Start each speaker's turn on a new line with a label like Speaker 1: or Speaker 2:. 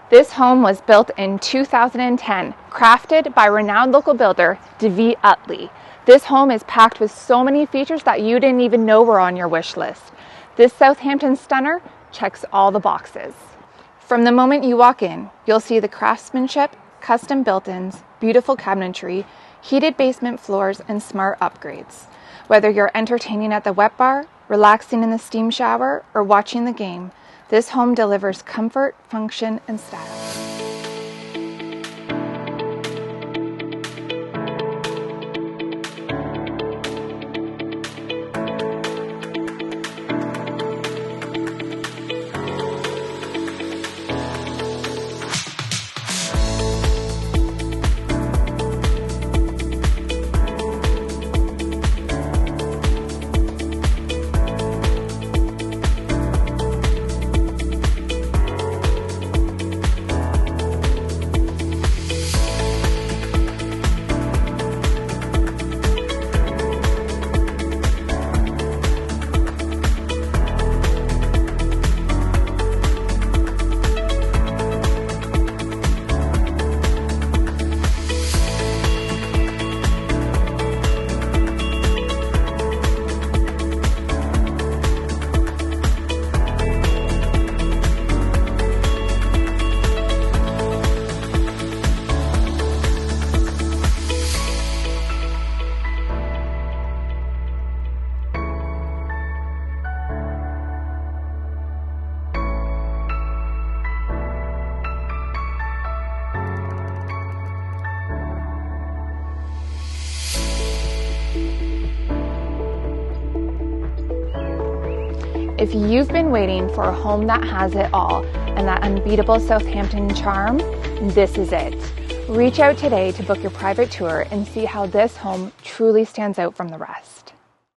Speaker 1: This home was built in 2010, crafted by renowned local builder Devitt-Uttley. This home is packed with so many features that you didn't even know were on your wish list. This Southampton stunner checks all the boxes. From the moment you walk in, you'll see the craftsmanship, custom built-ins, beautiful cabinetry, heated basement floors, and smart upgrades. Whether you're entertaining at the wet bar, relaxing in the steam shower, or watching the game, this home delivers comfort, function, and style. If you've been waiting for a home that has it all and that unbeatable Southampton charm, this is it. Reach out today to book your private tour and see how this home truly stands out from the rest.